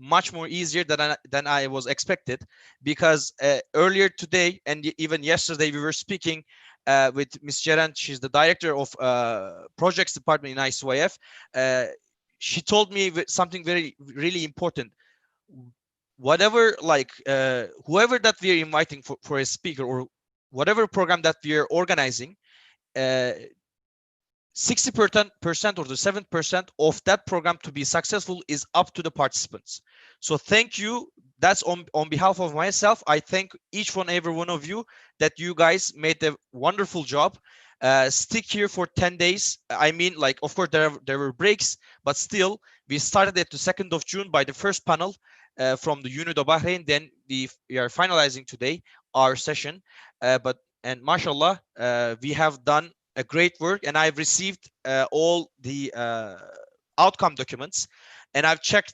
much more easier than I was expected, because earlier today and even yesterday we were speaking with Ms. Ceren. She's the director of projects department in ICYF. She told me something really important. Whatever, like whoever that we are inviting for a speaker, or whatever program that we are organizing, 60% or the 7% of that program to be successful is up to the participants. So thank you. That's on behalf of myself. I thank each and every one of you that you guys made a wonderful job. Stick here for 10 days. I mean, like, of course there were breaks, but still we started at the 2nd of June by the first panel from the Unit of Bahrain. Then we are finalizing today our session, and mashallah, we have done a great work, and I've received all the outcome documents, and I've checked.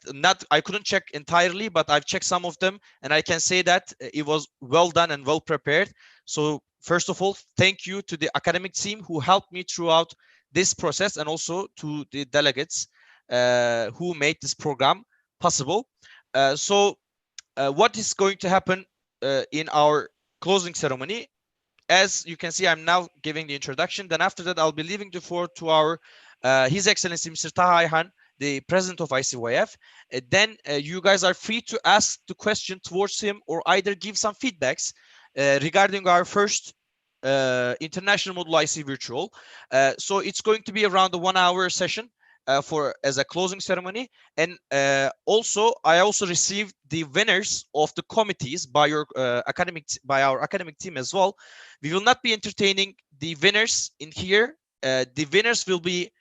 I couldn't check entirely, but I've checked some of them, and I can say that it was well done and well prepared. So first of all, thank you to the academic team who helped me throughout this process, and also to the delegates who made this program possible. So what is going to happen in our closing ceremony? As you can see, I'm now giving the introduction. Then after that, I'll be leaving the floor to our His Excellency Mr. Taha Ayhan, the president of ICYF. Then you guys are free to ask the question towards him, or either give some feedbacks regarding our first international model IC virtual. So it's going to be around a 1-hour session as a closing ceremony. And I also received the winners of the committees by our academic team as well. We will not be entertaining the winners in here. The winners will be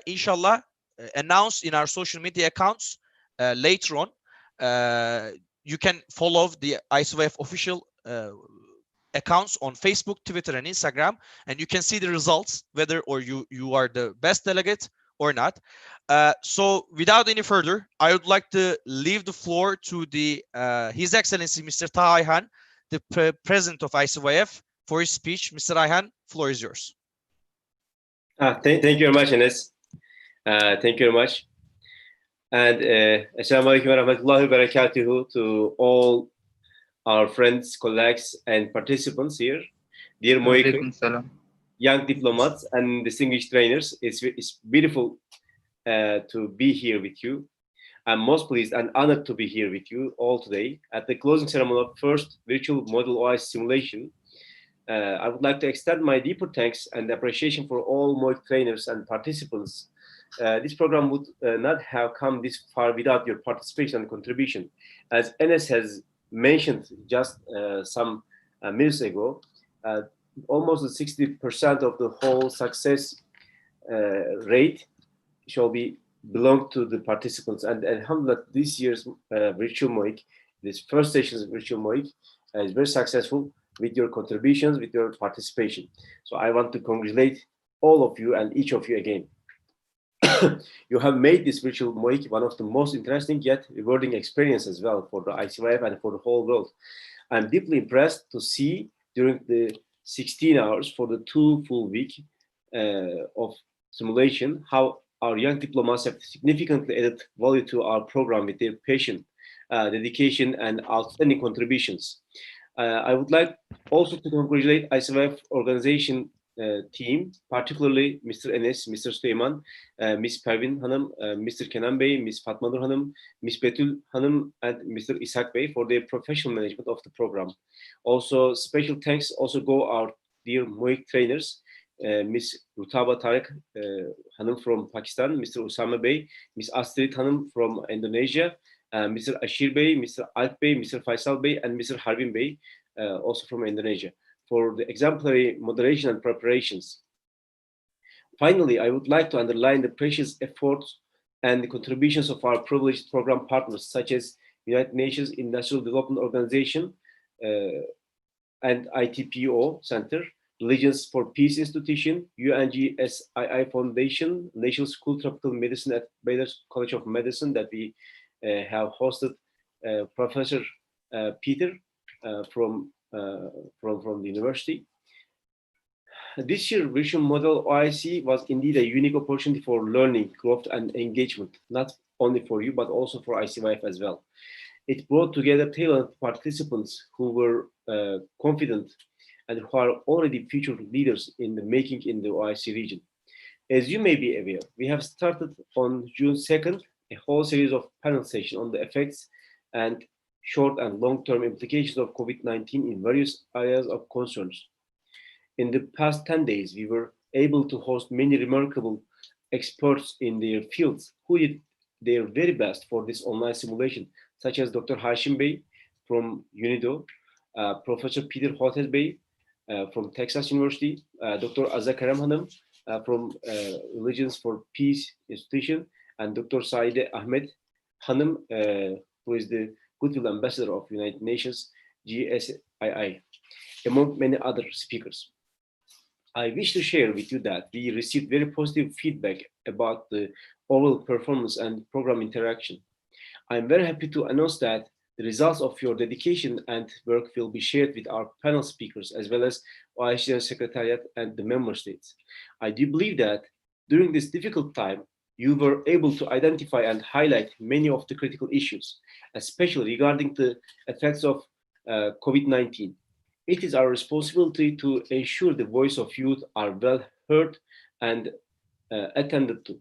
inshallah announced in our social media accounts later on. You can follow the ICYF official accounts on Facebook, Twitter, and Instagram, and you can see the results, whether or you are the best delegate or not. So without any further, I would like to leave the floor to His Excellency Mr. Taha Ayhan, the president of ICYF, for his speech. Mr. Ayhan, floor is yours. Thank you very much, Enes. Thank you very much. And Assalamu alaikum wa rahmatullahi wa barakatuhu to all our friends, colleagues, and participants here. Dear MOIC, young diplomats and distinguished trainers, it's beautiful to be here with you. I'm most pleased and honored to be here with you all today at the closing ceremony of first virtual model OIC simulation. I would like to extend my deeper thanks and appreciation for all MOIC trainers and participants. This program would not have come this far without your participation and contribution. As Enes has mentioned just some minutes ago, almost 60% of the whole success rate shall belong to the participants. And alhamdulillah, this year's virtual MOIC, this first session's virtual MOIC, is very successful with your contributions, with your participation. So I want to congratulate all of you and each of you again. You have made this virtual MOIC one of the most interesting yet rewarding experiences as well for the ICYF and for the whole world. I'm deeply impressed to see during the 16 hours for the 2 full weeks of simulation how our young diplomats have significantly added value to our program with their passion, dedication, and outstanding contributions. I would like also to congratulate ICYF organization team, particularly Mr. Enes, Mr. Süleyman, Ms. Pervin Hanım, Mr. Kenan Bey, Ms. Fatma Nur Hanım, Ms. Betül Hanım, and Mr. İshak Bey for their professional management of the program. Also, special thanks also go our dear MOIC trainers, Ms. Rutaba Tarek Hanım from Pakistan, Mr. Usama Bey, Ms. Astrid Hanım from Indonesia, Mr. Ashir Bey, Mr. Alp Bey, Mr. Faisal Bey, and Mr. Harbin Bey, also from Indonesia, for the exemplary moderation and preparations. Finally, I would like to underline the precious efforts and the contributions of our privileged program partners, such as United Nations Industrial Development Organization and ITPO Center, Legions for Peace Institution, UNGSII Foundation, National School Tropical Medicine at Baylor College of Medicine that we have hosted Professor Peter from the university. This year, Virtual Model OIC was indeed a unique opportunity for learning, growth, and engagement, not only for you, but also for ICYF as well. It brought together talented participants who were confident and who are already future leaders in the making in the OIC region. As you may be aware, we have started on June 2nd a whole series of panel sessions on the effects and short and long-term implications of COVID-19 in various areas of concerns. In the past 10 days, we were able to host many remarkable experts in their fields who did their very best for this online simulation, such as Dr. Hashim Bey from UNIDO, Professor Peter Hotes Bey from Texas University, Dr. Azza Karam Hanım from Religions for Peace Institution, and Dr. Saide Ahmed Hanım, who is the Goodwill Ambassador of United Nations, GSII, among many other speakers. I wish to share with you that we received very positive feedback about the overall performance and program interaction. I'm very happy to announce that the results of your dedication and work will be shared with our panel speakers as well as OIC Secretariat and the member states. I do believe that during this difficult time, you were able to identify and highlight many of the critical issues, especially regarding the effects of COVID-19. It is our responsibility to ensure the voice of youth are well heard and attended to.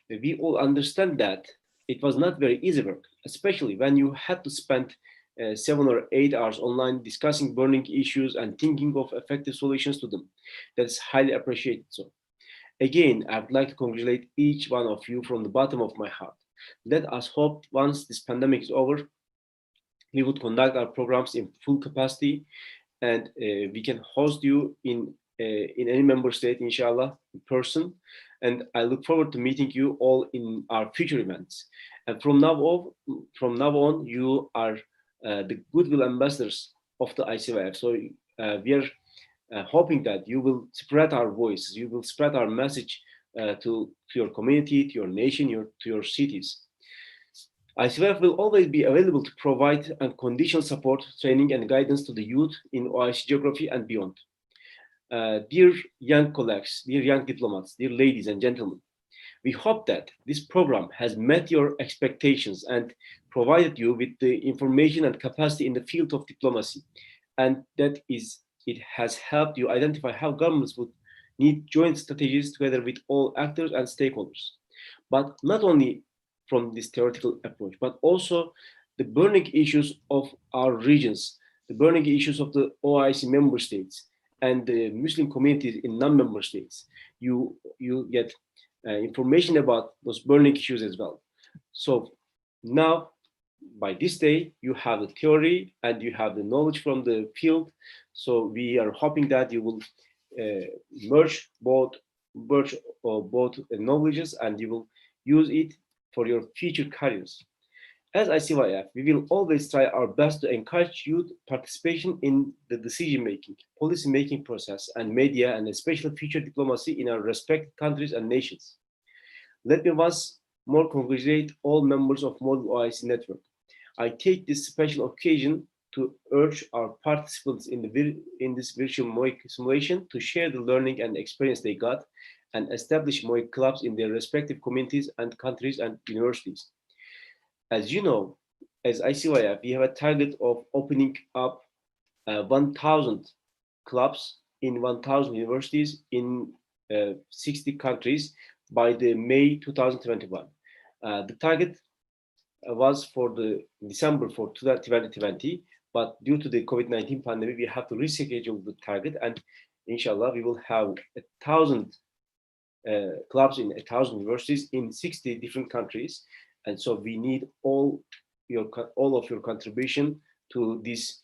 We all understand that it was not very easy work, especially when you had to spend 7 or 8 hours online discussing burning issues and thinking of effective solutions to them. That's highly appreciated. So, again, I would like to congratulate each one of you from the bottom of my heart. Let us hope once this pandemic is over, we would conduct our programs in full capacity and we can host you in any member state, inshallah, in person. And I look forward to meeting you all in our future events. And from now on, you are the goodwill ambassadors of the ICYF. So we are hoping that you will spread our voice, you will spread our message to your community, to your nation, to your cities. ICYF will always be available to provide unconditional support, training, and guidance to the youth in OIC geography and beyond. Dear young colleagues, dear young diplomats, dear ladies and gentlemen, we hope that this program has met your expectations and provided you with the information and capacity in the field of diplomacy, and that it has helped you identify how governments would need joint strategies together with all actors and stakeholders. But not only from this theoretical approach, but also the burning issues of our regions, the burning issues of the OIC member states, and the Muslim communities in non-member states. You get information about those burning issues as well. So now, by this day, you have the theory and you have the knowledge from the field. So we are hoping that you will merge both knowledges and you will use it for your future careers. As ICYF, we will always try our best to encourage youth participation in the decision-making, policy-making process, and media, and especially future diplomacy in our respective countries and nations. Let me once more congratulate all members of Model OIC Network. I take this special occasion to urge our participants in this virtual MOIC simulation to share the learning and experience they got and establish MOIC clubs in their respective communities and countries and universities. As you know, as ICYF, we have a target of opening up 1,000 clubs in 1,000 universities in 60 countries by the May 2021. The target was for the December for 2020, but due to the COVID-19 pandemic, we have to reschedule the target, and inshallah, we will have 1,000 clubs in 1,000 universities in 60 different countries. And so we need all of your contribution to this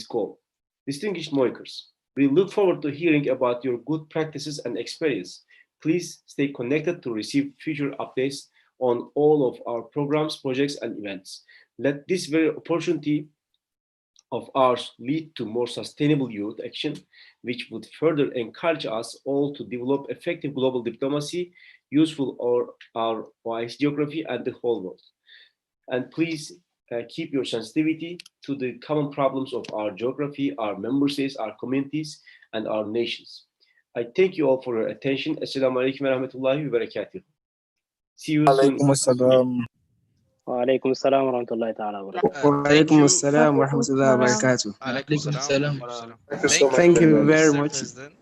goal. Distinguished MOICers, we look forward to hearing about your good practices and experience. Please stay connected to receive future updates on all of our programs, projects, and events. Let this very opportunity of ours lead to more sustainable youth action, which would further encourage us all to develop effective global diplomacy, useful for our OIC geography and the whole world. And please keep your sensitivity to the common problems of our geography, our member states, our communities, and our nations. I thank you all for your attention. Assalamu alaikum wa rahmatullahi wa barakatuh. See you soon. عليكم السلام. وعليكم السلام ورحمة الله تعالى وبركاته. وعليكم السلام ورحمة الله وبركاته. Alaikum salam. Thank you so much. Thank you very much. President.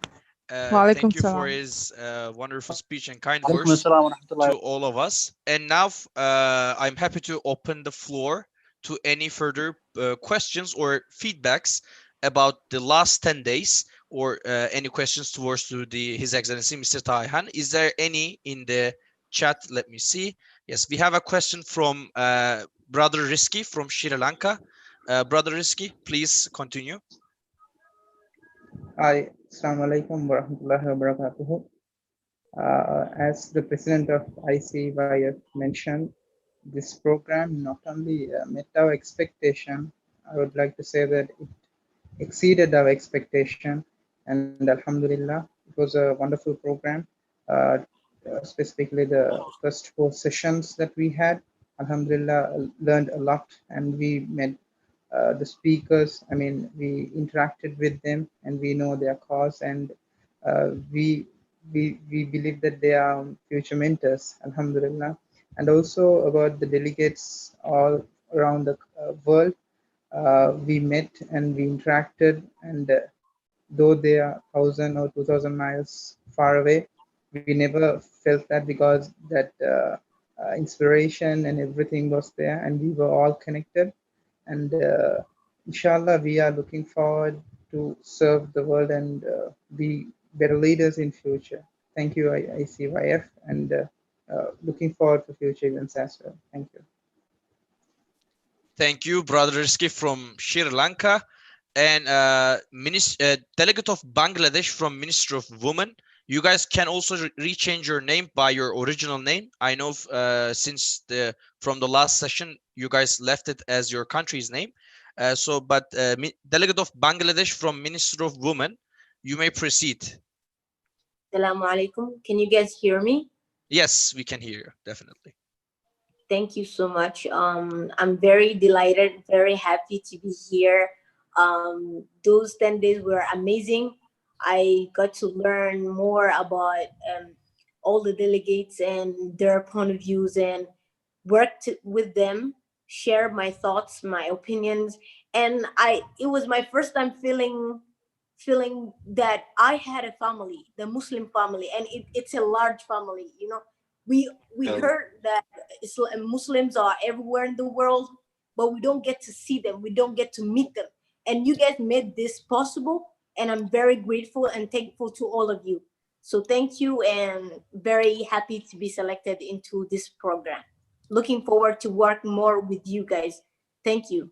Walaikum Thank you for salam. his wonderful speech and kind عليكم words السلام ورحمة الله. to all of us. And now I'm happy to open the floor to any further questions or feedbacks about the last 10 days or any questions towards to His Excellency Mr. Taihan. Is there any in the chat? Let me see. Yes, we have a question from Brother Risky from Sri Lanka. Brother Risky, please continue. Hi, Assalamu alaikum wa rahmatullahi wa barakatuh. As the president of ICYF mentioned, this program not only met our expectation, I would like to say that it exceeded our expectation, and alhamdulillah, it was a wonderful program. Specifically the first 4 sessions that we had, alhamdulillah, learned a lot, and we met the speakers. I mean, we interacted with them and we know their cause, and we believe that they are future mentors, alhamdulillah. And also about the delegates all around the world, we met and we interacted, and though they are 1,000 or 2,000 miles far away, we never felt that, because that inspiration and everything was there, and we were all connected. And inshallah, we are looking forward to serve the world and be better leaders in future. Thank you, ICYF, and looking forward to future events as well. Thank you. Thank you, Brother Risky from Sri Lanka, and Delegate of Bangladesh from Ministry of Women. You guys can also rechange your name by your original name. I know since from the last session, you guys left it as your country's name. But Delegate of Bangladesh from Ministry of Women, you may proceed. Assalamu alaikum. Can you guys hear me? Yes, we can hear you, definitely. Thank you so much. I'm very delighted, very happy to be here. Those 10 days were amazing. I got to learn more about all the delegates and their point of views, and worked with them, share my thoughts, my opinions. And it was my first time feeling that I had a family, the Muslim family, and it's a large family. You know, we heard that Muslims are everywhere in the world, but we don't get to see them. We don't get to meet them. And you guys made this possible, and I'm very grateful and thankful to all of you. So thank you, and very happy to be selected into this program. Looking forward to work more with you guys. Thank you.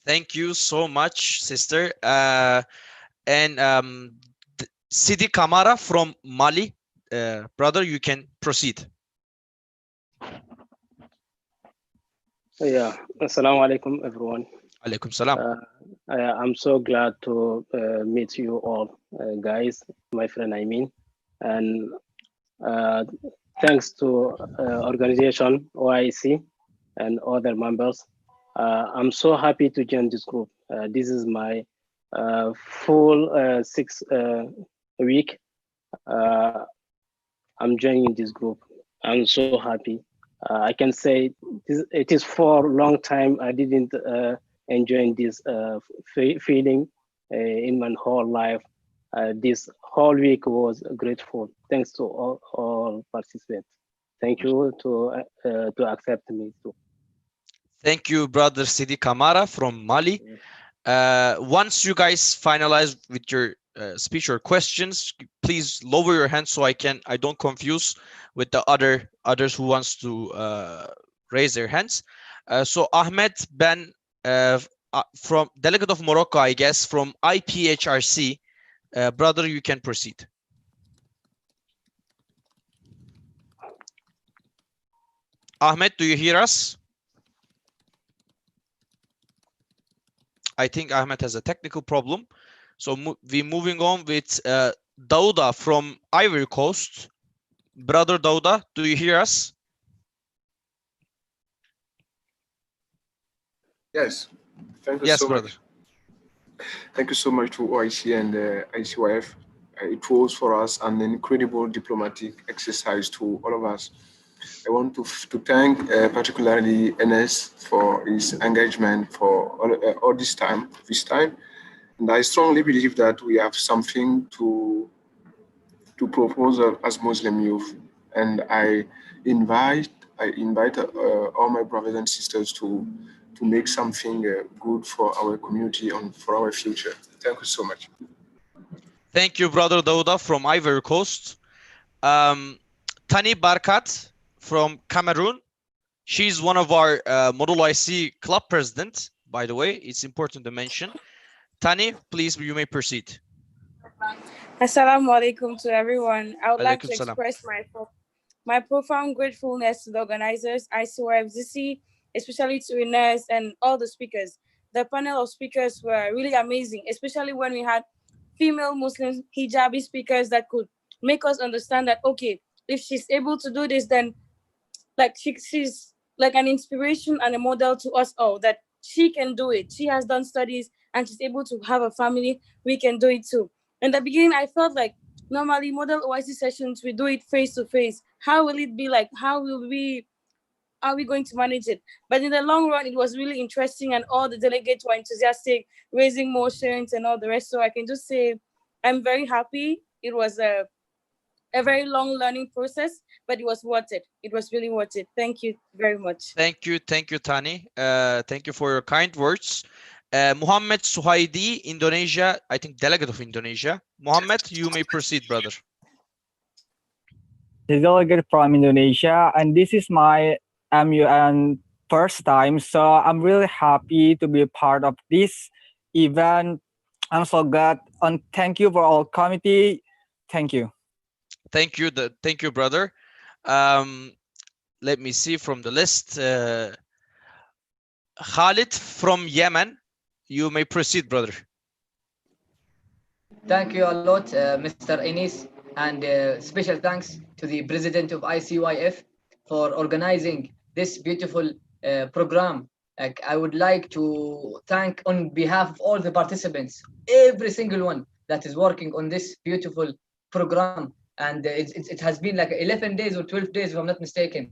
Thank you so much, sister. And Sidi Kamara from Mali. Brother, you can proceed. Yeah, assalamu alaikum everyone. Alaikum salam. I'm so glad to meet you all, guys, my friend I mean. And thanks to organization OIC and other members. I'm so happy to join this group. This is my full 6th week. I'm joining this group. I'm so happy. I can say it is for a long time I didn't enjoy this feeling in my whole life. This whole week was grateful. Thanks to all participants. Thank you to accept me too. Thank you, Brother Sidi Kamara from Mali. Once you guys finalize with your speech or questions, please lower your hand so I don't confuse with the others who wants to raise their hands. So Ahmed Ben from Delegate of Morocco, I guess, from IPHRC. Brother, you can proceed. Ahmed, do you hear us? I think Ahmed has a technical problem. So we're moving on with Dauda from Ivory Coast. Brother Dauda, do you hear us? Yes. Thank you yes, so brother. much. Thank you so much to OIC and ICYF. It was for us an incredible diplomatic exercise to all of us. I want to thank particularly Enes for his engagement for all this time, and I strongly believe that we have something to propose as Muslim youth, and I invite all my brothers and sisters to make something good for our community and for our future. Thank you so much. Thank you, brother Dauda from Ivory Coast. Tani Barkat from Cameroon. She's one of our Model IC club president, by the way. It's important to mention. Tani, please, you may proceed. Assalamu alaikum to everyone. I would like to Alaikum salam. express my profound gratefulness to the organizers, ICYFZC, especially to Ines and all the speakers. The panel of speakers were really amazing, especially when we had female Muslim hijabi speakers that could make us understand that, okay, if she's able to do this, then like she's like an inspiration and a model to us all, that she can do it. She has done studies and she's able to have a family. We can do it too. In the beginning, I felt like normally model OIC sessions, we do it face to face. How will it be like? Are we going to manage it? But in the long run, it was really interesting and all the delegates were enthusiastic, raising motions and all the rest. So I can just say I'm very happy. It was a very long learning process, but it was worth it. It was really worth it. Thank you very much. Thank you, Tani. Thank you for your kind words. Muhammad Suhaidi, Indonesia, I think delegate of Indonesia. Muhammad, you may proceed, brother. The delegate from Indonesia, and this is my MUN first time, so I'm really happy to be a part of this event. I'm so glad, and thank you for all committee. Thank you. Thank you, brother. Let me see from the list. Khalid from Yemen, you may proceed, brother. Thank you a lot, Mr. Enis, and special thanks to the president of ICYF for organizing this beautiful program. I would like to thank on behalf of all the participants, every single one that is working on this beautiful program. And it has been like 11 days or 12 days, if I'm not mistaken.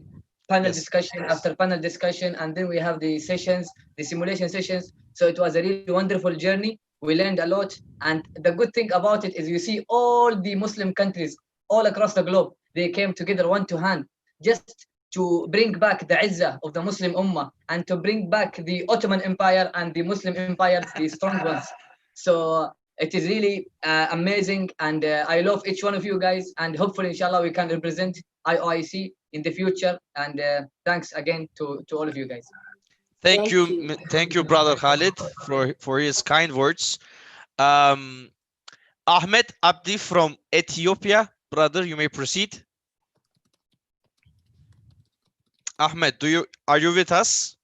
Panel discussion after panel discussion, and then we have the sessions, the simulation sessions. So it was a really wonderful journey. We learned a lot, and the good thing about it is you see all the Muslim countries all across the globe, they came together one to hand just to bring back the izzah of the Muslim Ummah and to bring back the Ottoman Empire and the Muslim Empire, the strong ones. So it is really amazing, and I love each one of you guys, and hopefully inshallah we can represent IOIC in the future, and thanks again to all of you guys. Thank you, brother Khalid, for his kind words. Ahmed Abdi from Ethiopia, brother, you may proceed. Ahmed, are you with us?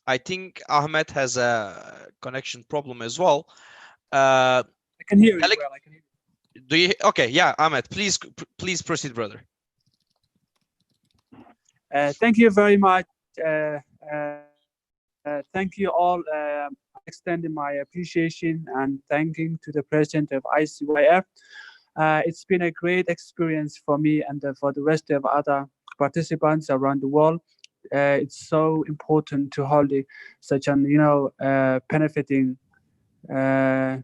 I think Ahmed has a connection problem as well. I can hear you well. I can hear you. Do you? Okay, yeah, Ahmed, please proceed, brother. Thank you very much. Thank you all. Extending my appreciation and thanking to the president of ICYF. It's been a great experience for me and for the rest of other participants around the world. It's so important to hold such an benefiting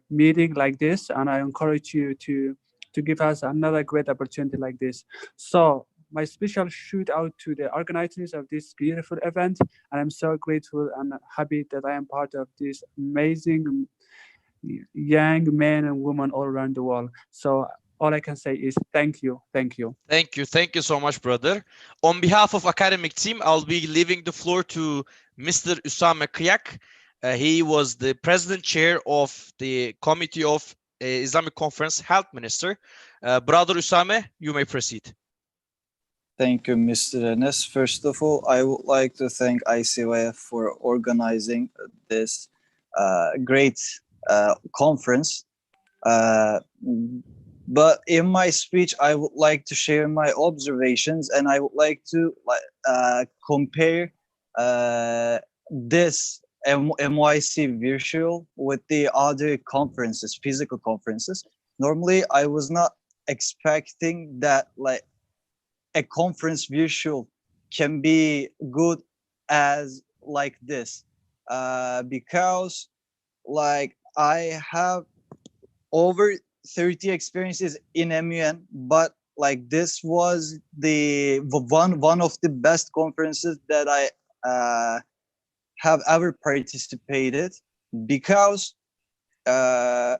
meeting like this, and I encourage you to give us another great opportunity like this. So my special shout out to the organizers of this beautiful event, and I'm so grateful and happy that I am part of this amazing young men and women all around the world. So all I can say is thank you. Thank you so much, brother. On behalf of academic team, I'll be leaving the floor to Mr. Usame Kıyak. He was the president chair of the committee of Islamic Conference Health Minister. Brother Usame, you may proceed. Thank you, Mr. Enes. First of all, I would like to thank ICYF for organizing this great conference. But in my speech, I would like to share my observations, and I would like to compare this MOIC virtual with the other conferences, physical conferences. Normally, I was not expecting that like a conference visual can be good as like this, because like I have over 30 experiences in MUN, but like this was the one of the best conferences that I have ever participated, because I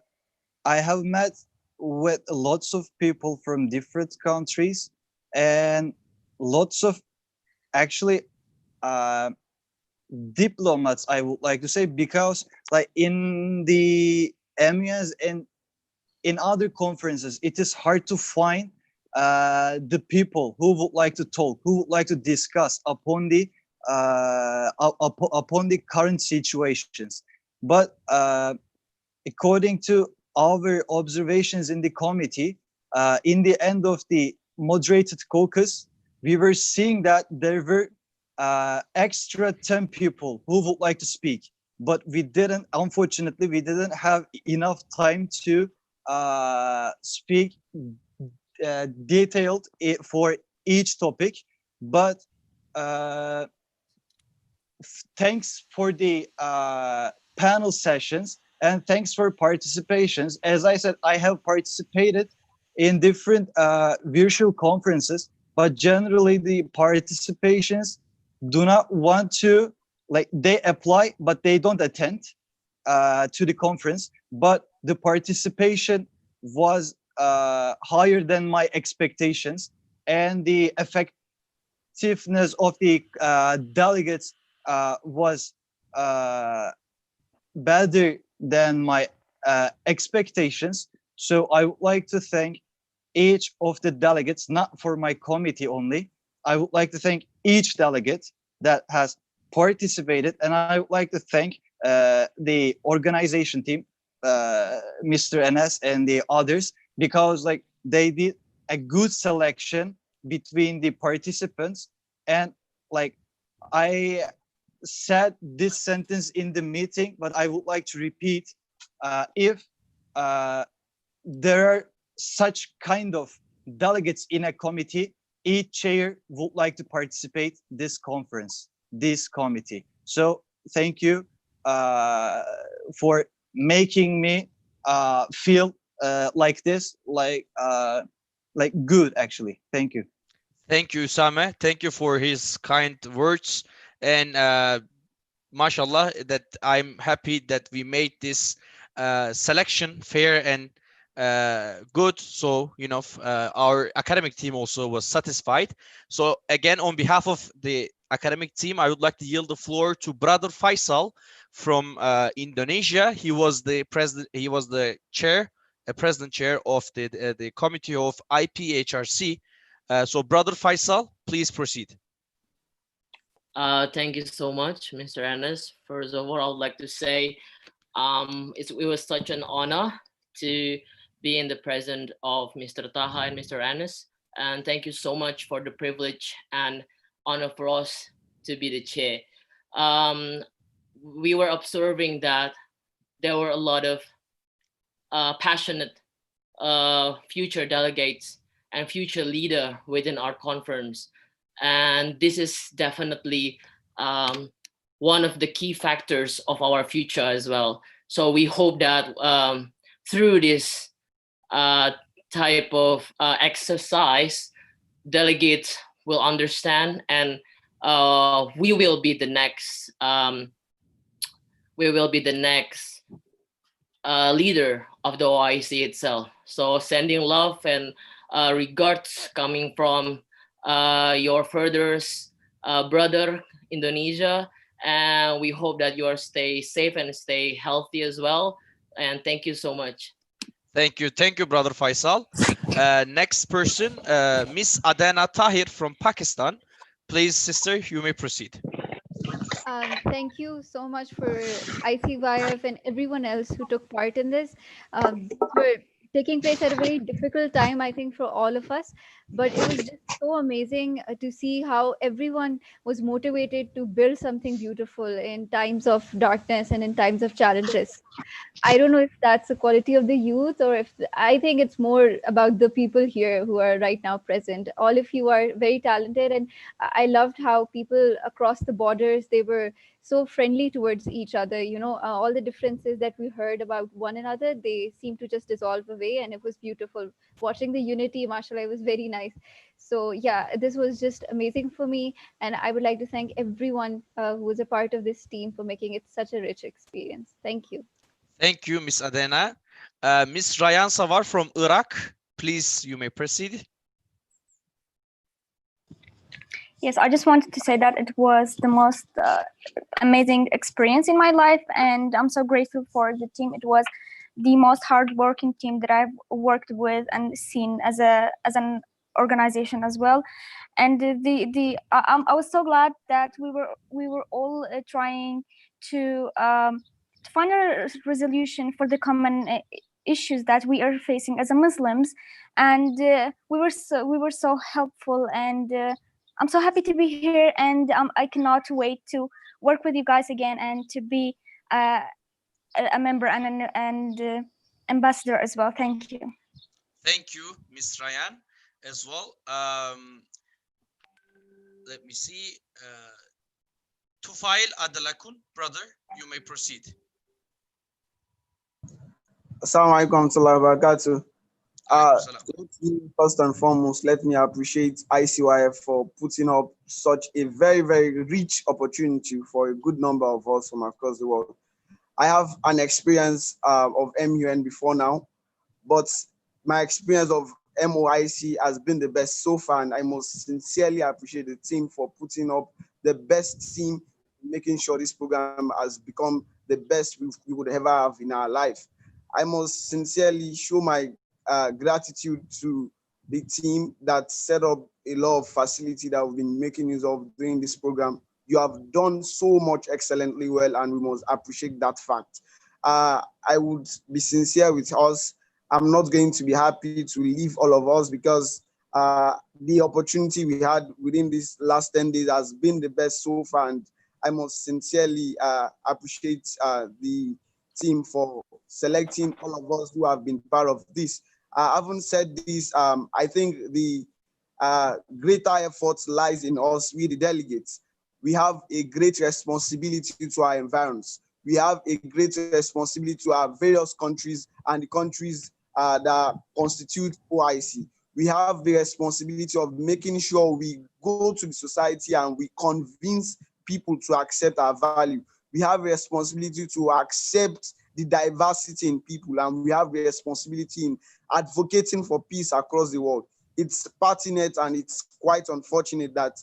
have met with lots of people from different countries and lots of actually diplomats, I would like to say, because like in the MES and in other conferences, it is hard to find the people who would like to talk, who would like to discuss upon the upon the current situations. But according to our observations in the committee, in the end of the moderated caucus, we were seeing that there were extra 10 people who would like to speak, but we didn't, unfortunately, we didn't have enough time to speak detailed for each topic. But thanks for the panel sessions and thanks for participations. As I said, I have participated in different virtual conferences, but generally the participations do not want to, like they apply, but they don't attend to the conference. But the participation was higher than my expectations, and the effectiveness of the delegates was better than my expectations. So I would like to thank each of the delegates, not for my committee only. I would like to thank each delegate that has participated, and I would like to thank the organization team, Mr. Enes and the others, because like they did a good selection between the participants. And like I said this sentence in the meeting, but I would like to repeat, if there are such kind of delegates in a committee, each chair would like to participate this conference, this committee. So thank you for making me feel like this, like good actually. Thank you. Thank you, Usame. Thank you for his kind words. And mashallah, that I'm happy that we made this selection fair and good. So, you know, our academic team also was satisfied. So again, on behalf of the academic team, I would like to yield the floor to Brother Faisal from Indonesia. He was the president, he was the chair, president chair of the committee of IPHRC. So Brother Faisal, please proceed. Thank you so much, Mr. Enes. First of all, I would like to say it was such an honor to be in the presence of Mr. Taha and Mr. Enes. And thank you so much for the privilege and honor for us to be the chair. We were observing that there were a lot of passionate future delegates and future leader within our conference. And this is definitely one of the key factors of our future as well. So we hope that through this type of exercise, delegates will understand, and we will be the next leader of the OIC itself. So sending love and regards coming from your further brother Indonesia, and we hope that you are stay safe and stay healthy as well. And thank you so much. Thank you, Brother Faisal. Next person, Miss Adana Tahir from Pakistan. Please, sister, you may proceed. Thank you so much for ICYF and everyone else who took part in this. For taking place at a very difficult time, I think, for all of us. But it was just so amazing to see how everyone was motivated to build something beautiful in times of darkness and in times of challenges. I don't know if that's the quality of the youth, or if I think it's more about the people here who are right now present. All of you are very talented, and I loved how people across the borders, they were so friendly towards each other. All the differences that we heard about one another, they seemed to just dissolve away, and it was beautiful. Watching the unity, mashallah, was very nice. So yeah, this was just amazing for me, and I would like to thank everyone who was a part of this team for making it such a rich experience. Thank you. Thank you, Miss Adana. Miss Rayan Savar from Iraq, please, you may proceed. Yes, I just wanted to say that it was the most amazing experience in my life, and I'm so grateful for the team. It was the most hardworking team that I've worked with and seen as an organization as well. And I was so glad that we were all trying to find a resolution for the common issues that we are facing as a Muslims, and we were so helpful, and I'm so happy to be here, and I cannot wait to work with you guys again and to be a member and an ambassador as well. Thank you. Thank you, Miss Rayan, as well. Let me see. Tufail Adalakun, brother, you may proceed. Assalamu alaikum warahmatullahi wabarakatuh. First and foremost, let me appreciate ICYF for putting up such a very, very rich opportunity for a good number of us from across the world. I have an experience of MUN before now, but my experience of MOIC has been the best so far, and I must sincerely appreciate the team for putting up the best team, making sure this program has become the best we would ever have in our life. I must sincerely show my gratitude to the team that set up a lot of facility that we've been making use of during this program. You have done so much excellently well, and we must appreciate that fact. I would be sincere with us. I'm not going to be happy to leave all of us, because the opportunity we had within these last 10 days has been the best so far, and I must sincerely appreciate the team for selecting all of us who have been part of this. I haven't said this. I think the greater effort lies in us, we the delegates. We have a great responsibility to our environs. We have a great responsibility to our various countries and the countries that constitute OIC. We have the responsibility of making sure we go to the society and we convince people to accept our value. We have a responsibility to accept the diversity in people, and we have a responsibility in advocating for peace across the world. It's pertinent and it's quite unfortunate that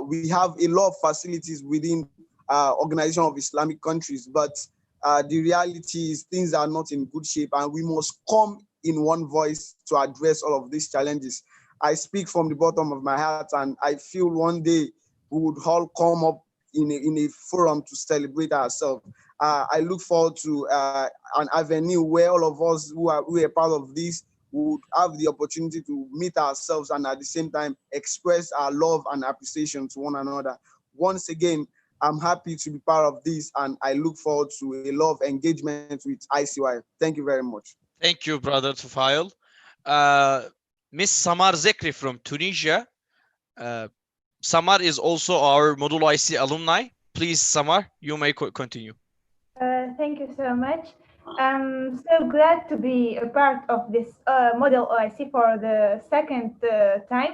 we have a lot of facilities within Organization of Islamic Countries, but the reality is things are not in good shape, and we must come in one voice to address all of these challenges. I speak from the bottom of my heart, and I feel one day we would all come up in a forum to celebrate ourselves. I look forward to an avenue where all of us who are part of this would have the opportunity to meet ourselves and at the same time express our love and appreciation to one another. Once again, I'm happy to be part of this, and I look forward to a lot of engagement with ICY. Thank you very much. Thank you, brother Tufail. Miss Samar Zekri from Tunisia. Samar is also our Modulo IC alumni. Please, Samar, you may continue. Thank you so much. I'm so glad to be a part of this Model OIC for the second time.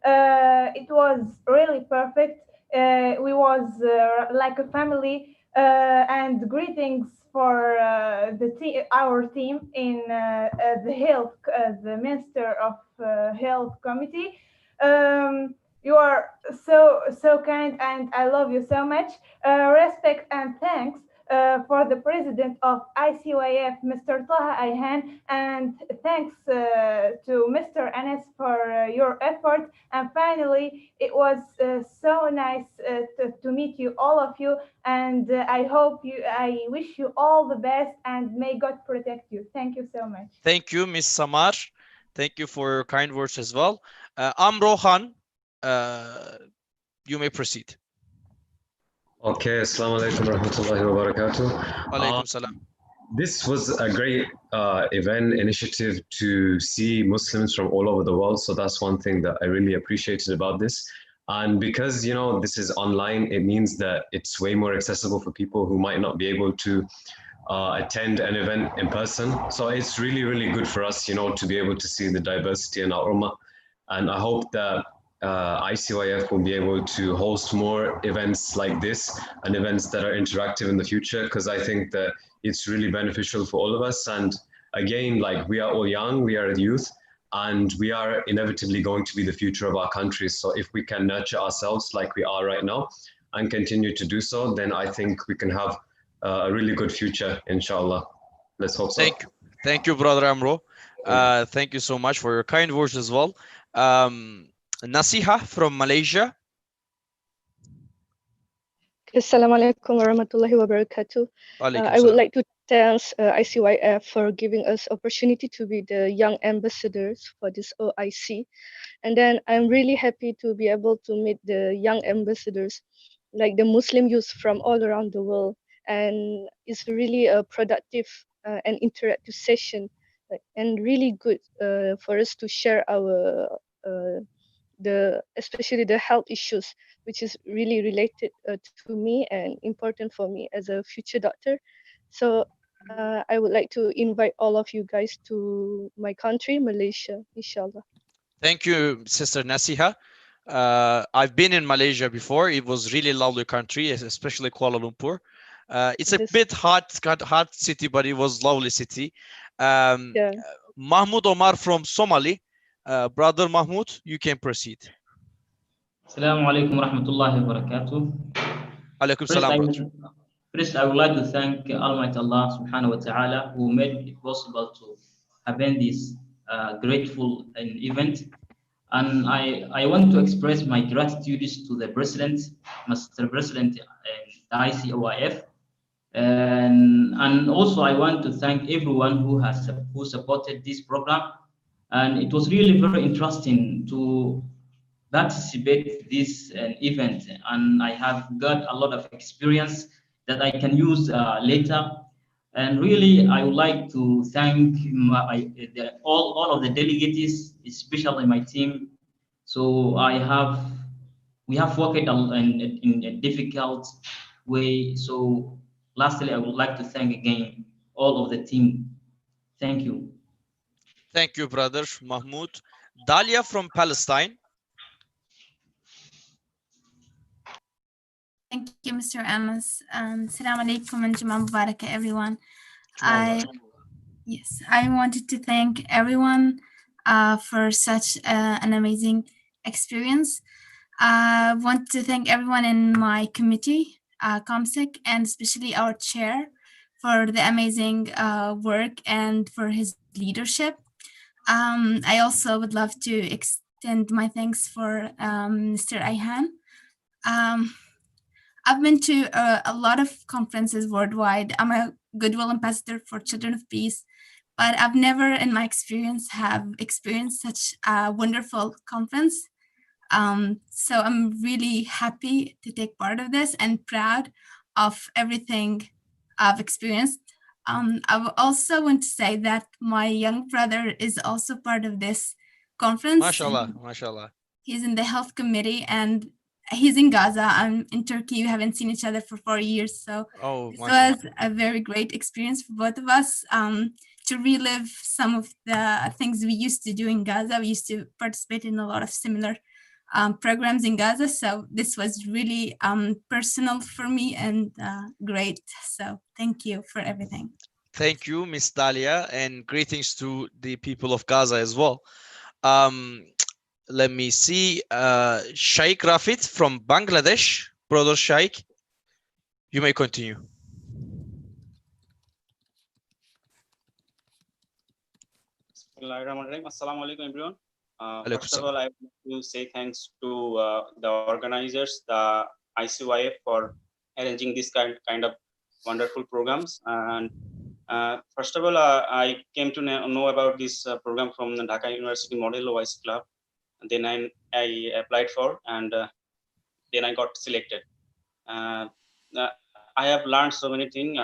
It was really perfect. We was like a family, and greetings for our team in the health, the Minister of Health Committee. You are so kind, and I love you so much. Respect and thanks for the president of ICYF, Mr. Taha Ayhan, and thanks to Mr. Anas for your effort. And finally, it was so nice to meet you, all of you, and I wish you all the best, and may God protect you. Thank you so much. Thank you, Miss Samar. Thank you for your kind words as well. I'm Rohan. you may proceed. Okay, assalamu alaikum warahmatullahi wabarakatuh. Alaikum salam. This was a great event initiative to see Muslims from all over the world. So that's one thing that I really appreciated about this. And because, you know, this is online, it means that it's way more accessible for people who might not be able to attend an event in person. So it's really, really good for us, you know, to be able to see the diversity in our ummah. And I hope that ICYF will be able to host more events like this and events that are interactive in the future, because I think that it's really beneficial for all of us. And again, like, we are all young, we are the youth, and we are inevitably going to be the future of our country. So if we can nurture ourselves like we are right now and continue to do so, then I think we can have a really good future, inshallah. Let's hope so. Thank you, brother Amro. Thank you so much for your kind words as well. Nasiha from Malaysia. Assalamu alaikum warahmatullahi wabarakatuh. I would like to thank ICYF for giving us opportunity to be the young ambassadors for this OIC. And then I'm really happy to be able to meet the young ambassadors, like the Muslim youth from all around the world. And it's really a productive and interactive session, and really good for us to share our especially the health issues, which is really related to me and important for me as a future doctor. So I would like to invite all of you guys to my country, Malaysia, inshallah. Thank you, Sister Nasiha. I've been in Malaysia before. It was really lovely country, especially Kuala Lumpur. It's a bit hot city, but it was lovely city. Mahmoud Omar from Somali. Brother Mahmoud, you can proceed. Assalamu alaikum warahmatullahi wabarakatuh. Alaikum salam, brother. First, I would like to thank Almighty Allah subhanahu wa ta'ala who made it possible to having this grateful event. And I want to express my gratitude to the President, Mr. President, the ICOIF. And also I want to thank everyone who supported this program. And it was really very interesting to participate this event, and I have got a lot of experience that I can use later. And really, I would like to thank all of the delegates, especially my team. So we have worked in a difficult way. So lastly, I would like to thank again all of the team. Thank you. Thank you, brother Mahmoud. Dalia from Palestine. Thank you, Mr. Amos. Assalamu alaikum and Juma Mubarak, everyone. Yes, I wanted to thank everyone for such an amazing experience. I want to thank everyone in my committee, ComSec, and especially our chair for the amazing work and for his leadership. I also would love to extend my thanks for Mr. Ayhan. I've been to a lot of conferences worldwide. I'm a Goodwill Ambassador for Children of Peace, but I've never in my experience have experienced such a wonderful conference. So I'm really happy to take part of this and proud of everything I've experienced. I also want to say that my young brother is also part of this conference. MashaAllah, MashaAllah. He's in the health committee and he's in Gaza. I'm in Turkey. We haven't seen each other for 4 years. So this was a very great experience for both of us to relive some of the things we used to do in Gaza. We used to participate in a lot of similar programs in Gaza. So this was really personal for me and great. So thank you for everything. Thank you, Miss Dalia, and greetings to the people of Gaza as well. Let me see. Sheikh Rafit from Bangladesh. Brother Sheikh, you may continue. Assalamu alaikum, everyone. First of all, I want to say thanks to the organizers, the ICYF, for arranging this kind of wonderful programs. And first of all, I came to know about this program from the Dhaka University Model OIC Club. then I applied for, and then I got selected. I have learned so many things.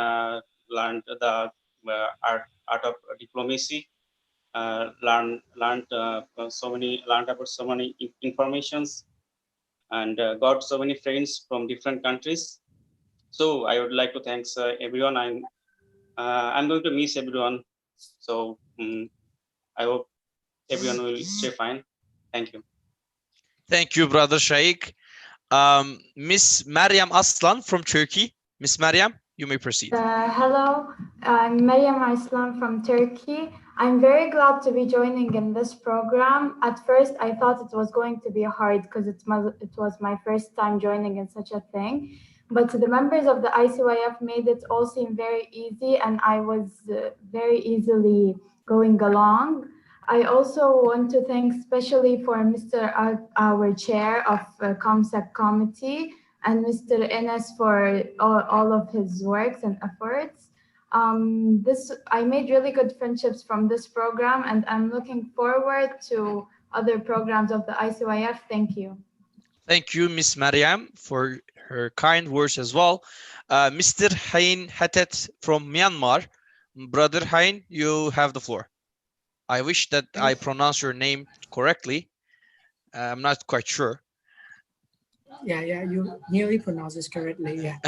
Learned the art of diplomacy. Learned about so many informations, and got so many friends from different countries. So I would like to thank everyone. I'm going to miss everyone. So I hope everyone will stay fine. Thank you. Thank you, brother Shaikh. Miss Mariam Aslan from Turkey. Miss Mariam, you may proceed. Hello, I'm Mariam Aslan from Turkey. I'm very glad to be joining in this program. At first, I thought it was going to be hard because it was my first time joining in such a thing. But the members of the ICYF made it all seem very easy, and I was very easily going along. I also want to thank especially for Mr. Our chair of ComSec committee, and Mr. Enes for all of his works and efforts. I made really good friendships from this program, and I'm looking forward to other programs of the ICYF. Thank you. Thank you, Miss Mariam, for her kind words as well. Mr. Hain Hatet from Myanmar. Brother Hain, you have the floor. I wish that I pronounce your name correctly. I'm not quite sure. Yeah, you nearly pronounced this correctly. Yeah.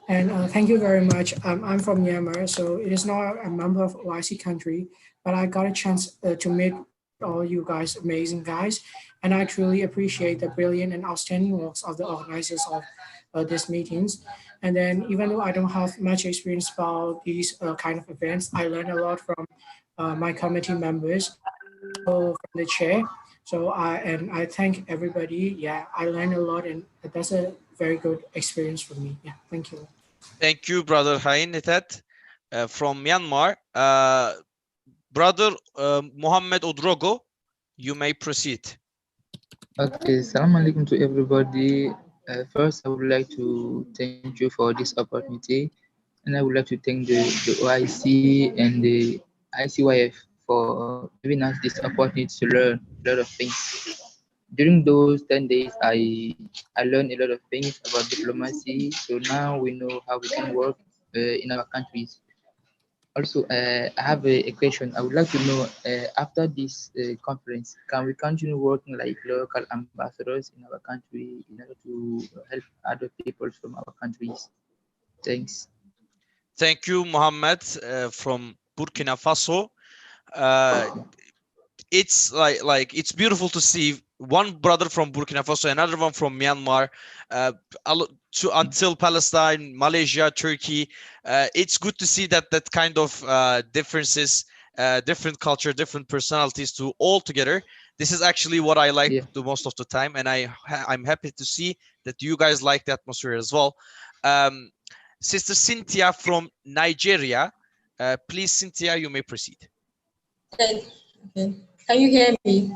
And thank you very much. I'm from Myanmar, so it is not a member of OIC country, but I got a chance to meet all you guys, amazing guys, and I truly appreciate the brilliant and outstanding works of the organizers of these meetings. And then, even though I don't have much experience about these kind of events, I learned a lot from my committee members, from the chair. So I thank everybody. Yeah, I learned a lot, and that's a very good experience for me. Yeah, thank you. Thank you, Brother Hain Netat from Myanmar. Brother Mohammed Odrogo, you may proceed. Okay, salam alaikum to everybody. First, I would like to thank you for this opportunity, and I would like to thank the OIC and the ICYF for giving us this opportunity to learn a lot of things. During those 10 days, I learned a lot of things about diplomacy. So now we know how we can work in our countries. Also, I have a question. I would like to know after this conference, can we continue working like local ambassadors in our country in order to help other people from our countries? Thanks. Thank you, Mohammed from Burkina Faso. It's like it's beautiful to see one brother from Burkina Faso, another one from Myanmar, until Palestine, Malaysia, Turkey. It's good to see that kind of differences, different culture, different personalities to all together. This is actually what I like the most of the time, and I'm happy to see that you guys like the atmosphere as well. Sister Cynthia from Nigeria, please, Cynthia, you may proceed. Okay. Can you hear me?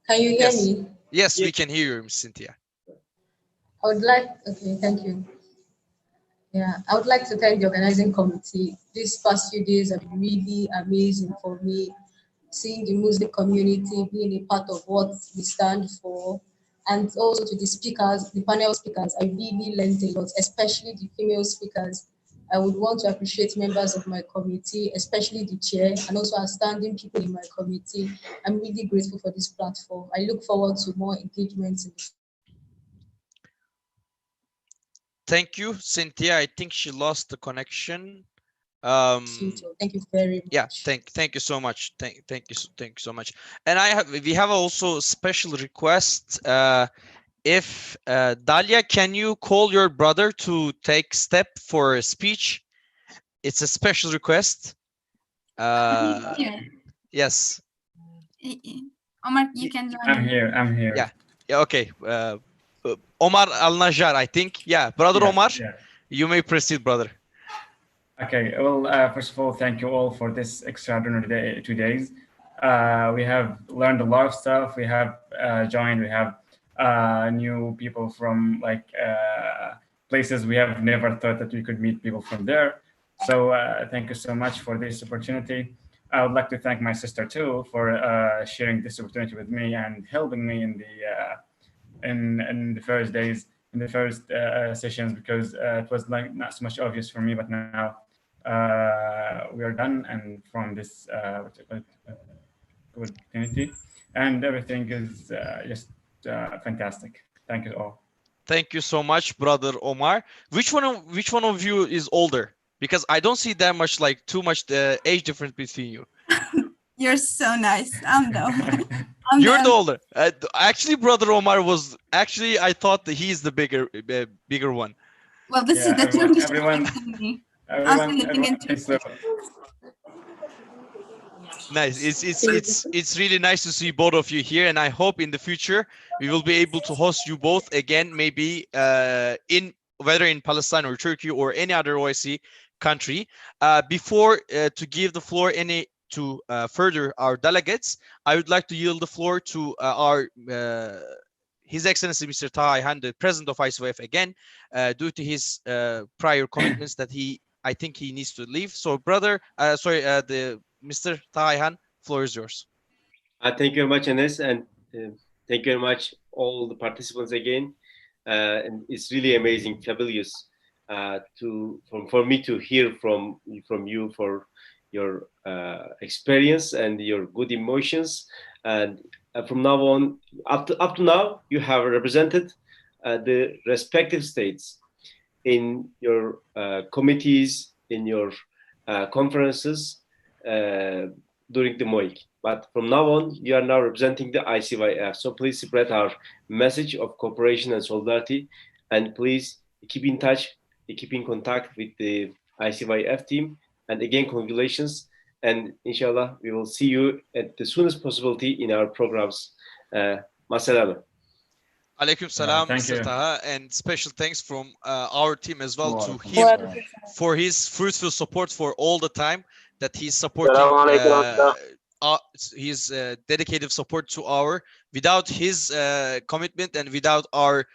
Can you hear me? Yes, we can hear you, Cynthia. I would like, okay, thank you. Yeah, I would like to thank the organizing committee. These past few days have been really amazing for me. Seeing the Muslim community being a part of what we stand for, and also to the speakers, the panel speakers, I really learned a lot, especially the female speakers. I would want to appreciate members of my committee, especially the chair, and also outstanding people in my committee. I'm really grateful for this platform. I look forward to more engagements. Thank you, Cynthia. I think she lost the connection. Thank you very much. Yeah, thank you so much. Thank you so much. And we have also a special request. If Dalia, can you call your brother to take step for a speech? It's a special request. Yes. Omar, you can join. I'm here. Yeah. Okay. Omar Al-Najjar, I think. Yeah, brother Yes, Omar, yes. you may proceed, brother. Okay. Well, first of all, thank you all for this extraordinary 2 days. We have learned a lot of stuff. We have joined. We have new people from places we have never thought that we could meet people from there. So thank you so much for this opportunity. I would like to thank my sister too for sharing this opportunity with me and helping me in the first days, in the first sessions, because it was like not so much obvious for me, but now we are done, and from this opportunity, and everything is just fantastic. Thank you all. Thank you so much, brother Omar. Which one of you is older? Because I don't see that much, like too much age difference between you. You're so nice. I'm the You're the older. Actually, brother Omar was actually, I thought that he's the bigger one. Well, this is the truth. Everyone thinks so. Nice. It's really nice to see both of you here, and I hope in the future we will be able to host you both again, maybe in whether in Palestine or Turkey or any other OIC country. Before to give the floor to further our delegates, I would like to yield the floor to our His Excellency Mr. Tawheed, the President of ICYF again, due to his prior commitments that I think he needs to leave. So, brother, the Mr. Tawheed, floor is yours. Thank you very much, Enes, and thank you very much all the participants again. And it's really amazing, fabulous for me to hear from you for your experience and your good emotions. And from now on, up to now, you have represented the respective states in your committees, in your conferences during the MOIC. But from now on, you are now representing the ICYF. So please spread our message of cooperation and solidarity, and please keep in touch, keep in contact with the ICYF team. And again, congratulations. And inshallah, we will see you at the soonest possibility in our programs. Masalama. Alaikum salam, Mr. Taha, and special thanks from our team as well to him for his fruitful support for all the time that he's supporting his dedicated support to our. Without his commitment and without our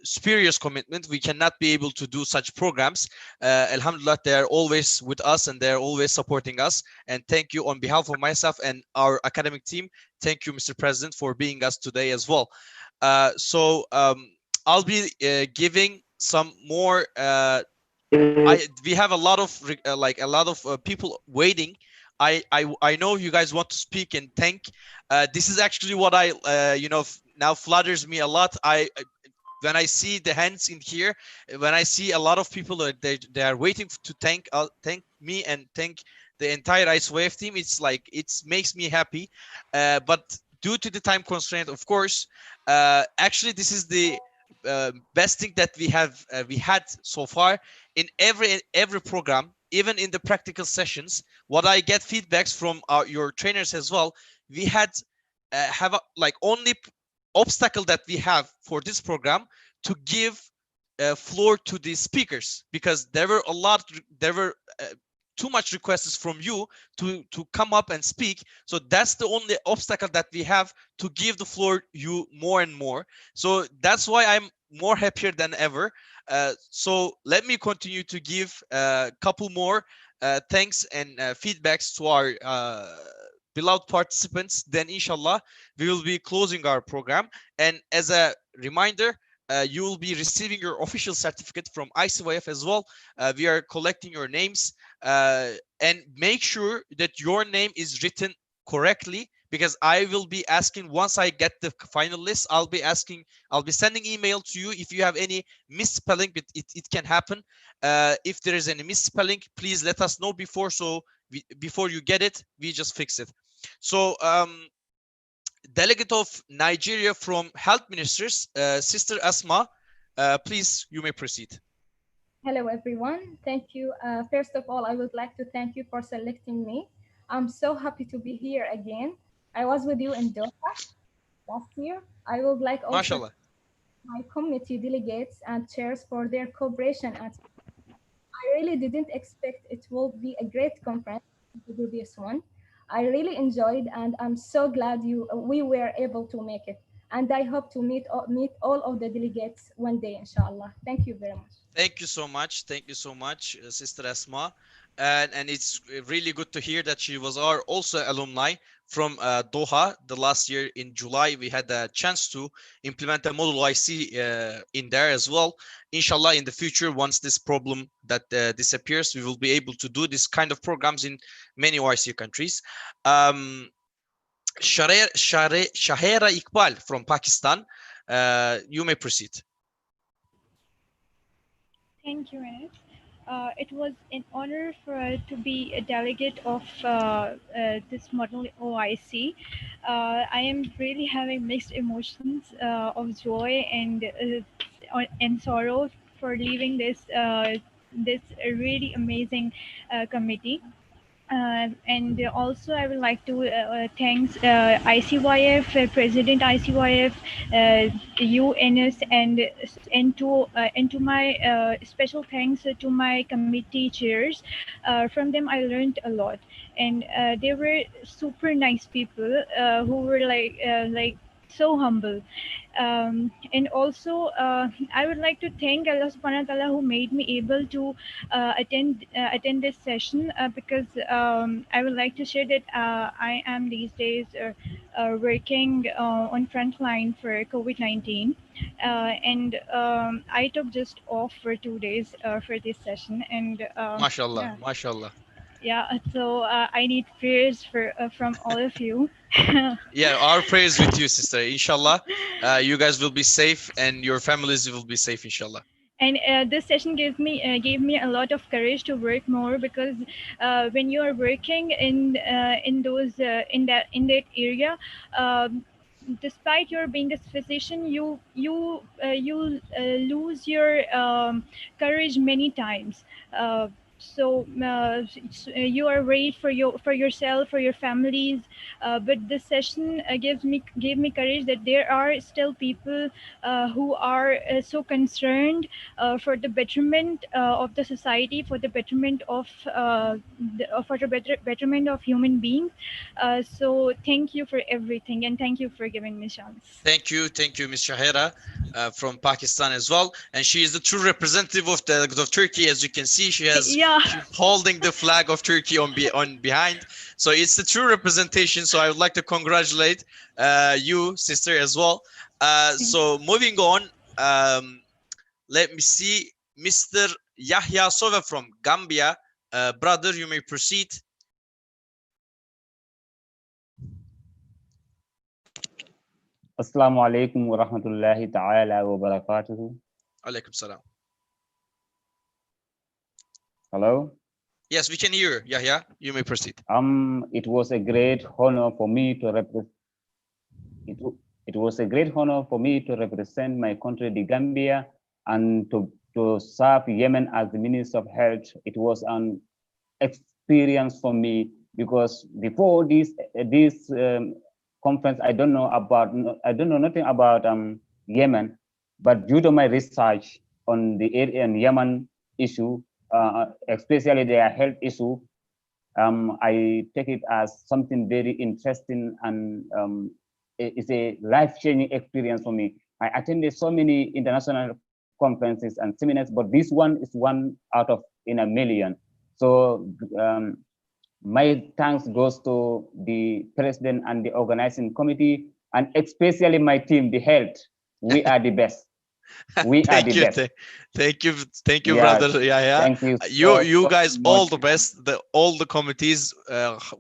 spurious commitment, we cannot be able to do such programs. Alhamdulillah, they are always with us and they're always supporting us. And thank you on behalf of myself and our academic team. Thank you, Mr. President, for being us today as well. I'll be giving some more. We have a lot of people waiting. I know you guys want to speak and thank. This is actually what I now flatters me a lot. When I see the hands in here, when I see a lot of people they are waiting to thank me and thank the entire ICYF team, it's like it makes me happy. But due to the time constraint, of course, actually this is the best thing that we had so far in every program, even in the practical sessions. What I get feedbacks from your trainers as well, we had only obstacle that we have for this program to give floor to the speakers, because there were too much requests from you to come up and speak. So that's the only obstacle that we have to give the floor you more and more. So that's why I'm more happier than ever. So let me continue to give a couple more thanks and feedbacks to our beloved participants. Then inshallah we will be closing our program. And as a reminder, you will be receiving your official certificate from ICYF as well. We are collecting your names, and make sure that your name is written correctly, because I will be asking once I get the final list. I'll be sending email to you if you have any misspelling, but it can happen. If there is any misspelling, please let us know before, so before you get it, we just fix it. So Delegate of Nigeria from Health Ministers, Sister Asma, please, you may proceed. Hello, everyone. Thank you. First of all, I would like to thank you for selecting me. I'm so happy to be here again. I was with you in Doha last year. I would like also Mashallah. my committee delegates and chairs for their cooperation. I really didn't expect it will be a great conference to do this one. I really enjoyed, and I'm so glad we were able to make it. And I hope to meet all of the delegates one day, inshallah. Thank you very much. Thank you so much. Thank you so much, Sister Asma. and it's really good to hear that she was our also alumni from Doha. The last year in July, we had a chance to implement a model IC in there as well. Inshallah, in the future, once this problem that disappears, we will be able to do this kind of programs in many OIC countries. Shahera Iqbal from Pakistan, you may proceed. Thank you, Enes. It was an honor to be a delegate of this model OIC. I am really having mixed emotions of joy and sorrow for leaving this really amazing committee. And also I would like to thanks ICYF, President ICYF, UNS, and to my special thanks to my committee chairs. From them I learned a lot, and they were super nice people who were like so humble. And also I would like to thank Allah subhanahu wa ta'ala who made me able to attend this session, because I would like to share that I am these days working on front line for COVID-19, and I took just off for 2 days for this session, and Mashallah, mashallah. Yeah, so I need prayers from all of you. Yeah, our prayers with you, sister. Inshallah, you guys will be safe and your families will be safe, inshallah. And this session gave me a lot of courage to work more, because when you are working in that area, despite your being a physician, you lose your courage many times. You are worried for yourself, for your families, but this session gave me courage that there are still people who are so concerned for the betterment of the society, for the betterment of betterment of human beings. So thank you for everything, and thank you for giving me a chance. Thank you, Ms. Shahera from Pakistan as well, and she is the true representative of Turkey. As you can see, she's holding the flag of Turkey on behind. So it's the true representation. So I would like to congratulate you, sister, as well. So moving on, let me see, Mr. Yahya Sova from Gambia. Brother, you may proceed. Assalamu alaikum wa rahmatullahi ta'ala wa barakatuhu. Alaikum salam. Hello? Yes, we can hear you, Yahya. You may proceed. It was a great honor for me to represent. It was a great honor for me to represent my country, the Gambia, and to serve Yemen as the Minister of Health. It was an experience for me, because before this conference, I don't know nothing about Yemen, but due to my research on the Yemen issue, especially their health issue, I take it as something very interesting, and it's a life-changing experience for me. I attended so many international conferences and seminars, but this one is one out of in a million. So my thanks goes to the president and the organizing committee, and especially my team, the health. We are the best. We are the best. Thank you, brother. Yeah. Thank you. You guys, all the best. All the committees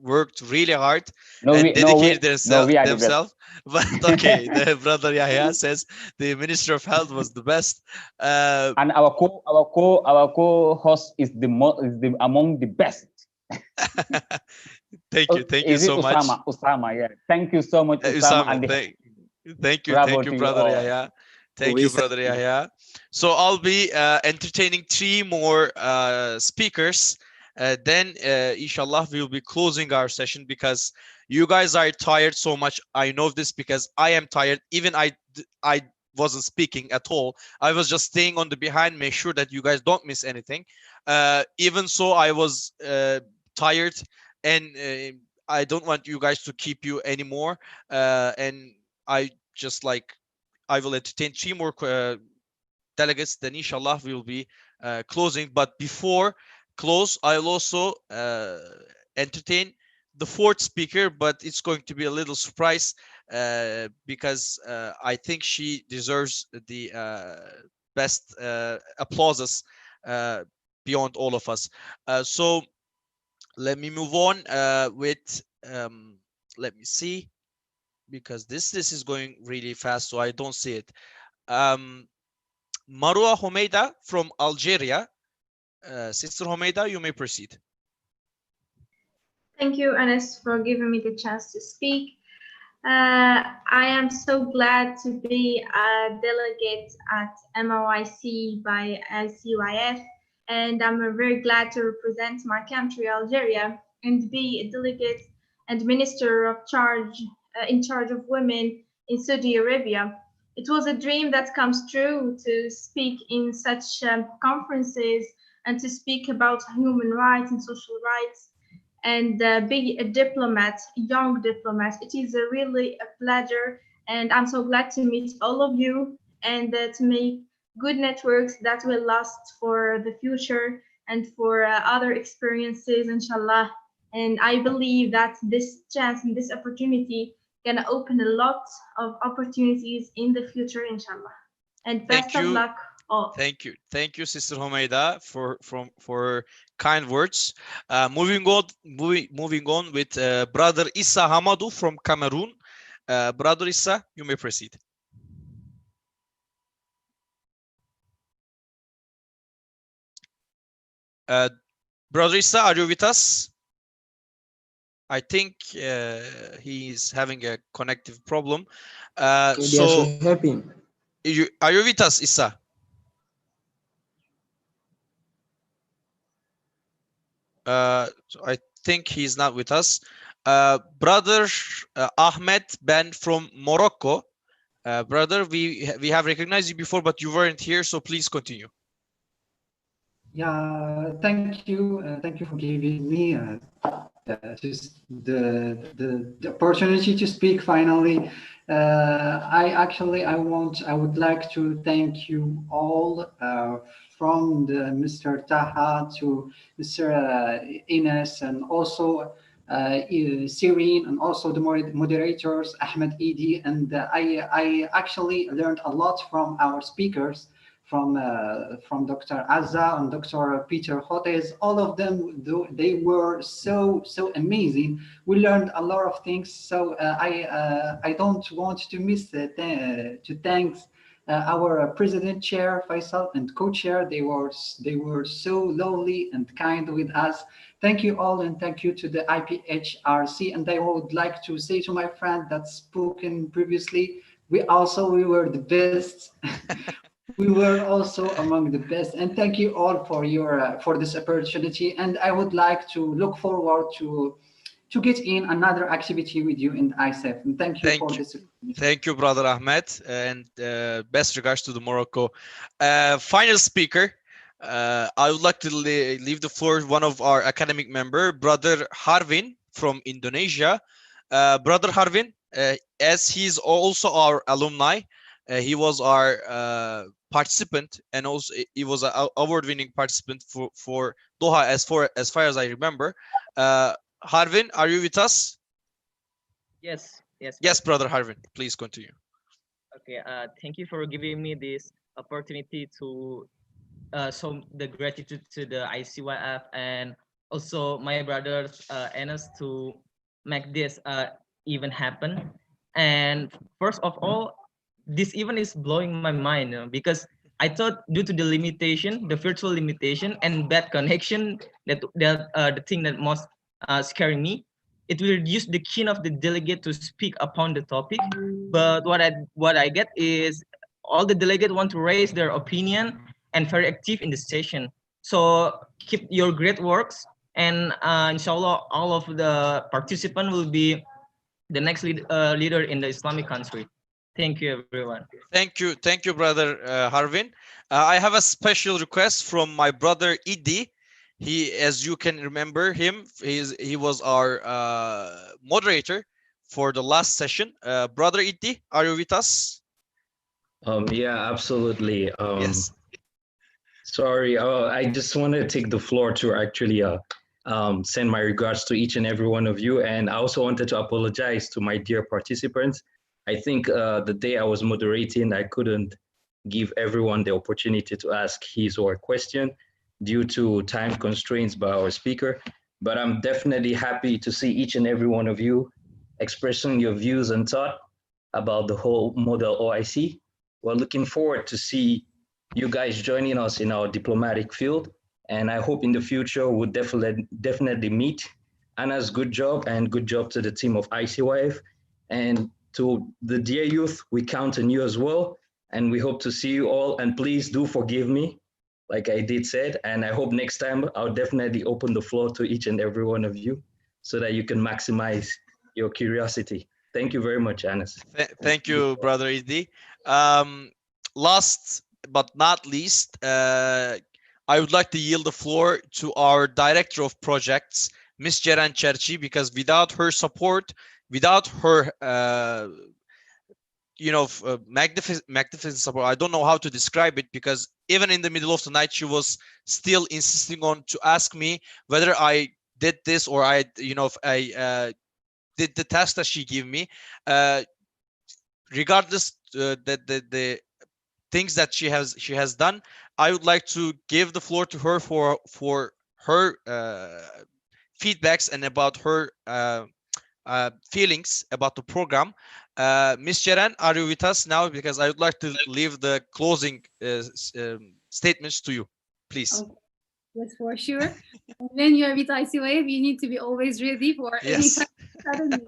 worked really hard and dedicated themselves. But okay, the brother Yahya says the Minister of Health was the best. And our co-host is among the best. Thank you so much. Usama, yeah. Thank you so much, Usama. Thank you, brother Yahya. Thank you, brother Yahya. So I'll be entertaining 3 more speakers. Then, inshallah, we'll be closing our session, because you guys are tired so much. I know this because I am tired. Even I wasn't speaking at all. I was just staying on the behind, make sure that you guys don't miss anything. Even so, I was tired, and I don't want you guys to keep you anymore. And I will entertain 3 more delegates, then inshallah we will be closing. But before close, I'll also entertain the fourth speaker, but it's going to be a little surprise because I think she deserves the best applauses beyond all of us. So let me move on with, let me see, because this is going really fast, so I don't see it. Marwa Homeida from Algeria. Sister Homeida, you may proceed. Thank you, Anas, for giving me the chance to speak. I am so glad to be a delegate at MOIC by ICYF, and I'm very glad to represent my country, Algeria, and be a delegate and minister of charge in charge of women in Saudi Arabia. It was a dream that comes true to speak in such conferences and to speak about human rights and social rights, and be a diplomat, a young diplomat. It is really a pleasure, and I'm so glad to meet all of you and to make good networks that will last for the future and for other experiences, inshallah. And I believe that this chance and this opportunity can open a lot of opportunities in the future, inshallah. And best of luck all. Thank you, Sister Homeida, for kind words. Moving on with Brother Issa Hamadou from Cameroon. Brother Issa, you may proceed. Brother Issa, are you with us? I think he is having a connective problem. So are you with us, Issa? So I think he's not with us. Brother Ahmed Ben from Morocco. Brother, we have recognized you before, but you weren't here, so please continue. Yeah, thank you. Thank you for giving me just the opportunity to speak finally. I would like to thank you all from Mr. Taha to Mr. Ines, and also Sirine, and also the moderators, Ahmed Edi. And I actually learned a lot from our speakers, from Dr. Azza and Dr. Peter Hotes. All of them, they were so amazing. We learned a lot of things. So I don't want to miss to thank our president chair Faisal and co-chair. They were so lovely and kind with us. Thank you all, and thank you to the IPHRC. And I would like to say to my friend that's spoken previously, we were the best. We were also among the best, and thank you all for your for this opportunity. And I would like to look forward to get in another activity with you in ISEF. And thank you for this. Thank you, Brother Ahmed, and best regards to the Morocco. Final speaker, I would like to leave the floor to one of our academic member, Brother Harvin from Indonesia. Brother Harvin, as he's also our alumni, he was our participant, and also he was an award-winning participant for Doha as far as I remember. Harvin, are you with us? Yes. Yes, Brother Harvin, please continue. Okay, thank you for giving me this opportunity to show the gratitude to the ICYF and also my brothers Enes to make this event happen. And first of all, this event is blowing my mind because I thought due to the limitation, the virtual limitation and bad connection, that the thing that most scaring me, it will reduce the keen of the delegate to speak upon the topic. But what I get is all the delegate want to raise their opinion and very active in the session. So keep your great works, and inshallah all of the participants will be the next leader in the Islamic country. Thank you, everyone. Thank you, Brother Harvin. I have a special request from my brother Idi. He, as you can remember him, he was our moderator for the last session. Brother Idi, are you with us? Yeah, absolutely. Yes. Sorry, I just wanted to take the floor to actually send my regards to each and every one of you. And I also wanted to apologize to my dear participants. I think the day I was moderating, I couldn't give everyone the opportunity to ask his or her question due to time constraints by our speaker. But I'm definitely happy to see each and every one of you expressing your views and thought about the whole model OIC. We're looking forward to see you guys joining us in our diplomatic field. And I hope in the future we'll definitely meet. Anna's good job, and good job to the team of ICYF. And to the dear youth, we count on you as well. And we hope to see you all. And please do forgive me, like I did said. And I hope next time I'll definitely open the floor to each and every one of you so that you can maximize your curiosity. Thank you very much, Anas. Thank you, Brother Idi. Last but not least, I would like to yield the floor to our Director of Projects, Ms. Ceren Cherchi, because without her support, without her magnificent support, I don't know how to describe it, because even in the middle of the night, she was still insisting on to ask me whether I did this or I did the task that she gave me. Regardless the things that she has done, I would like to give the floor to her for her feedbacks and about her feelings about the program. Ms. Ceren, are you with us now? Because I would like to leave the closing statements to you, please. Okay. Yes, for sure. And when you are with ICYF, you need to be always ready for any kind of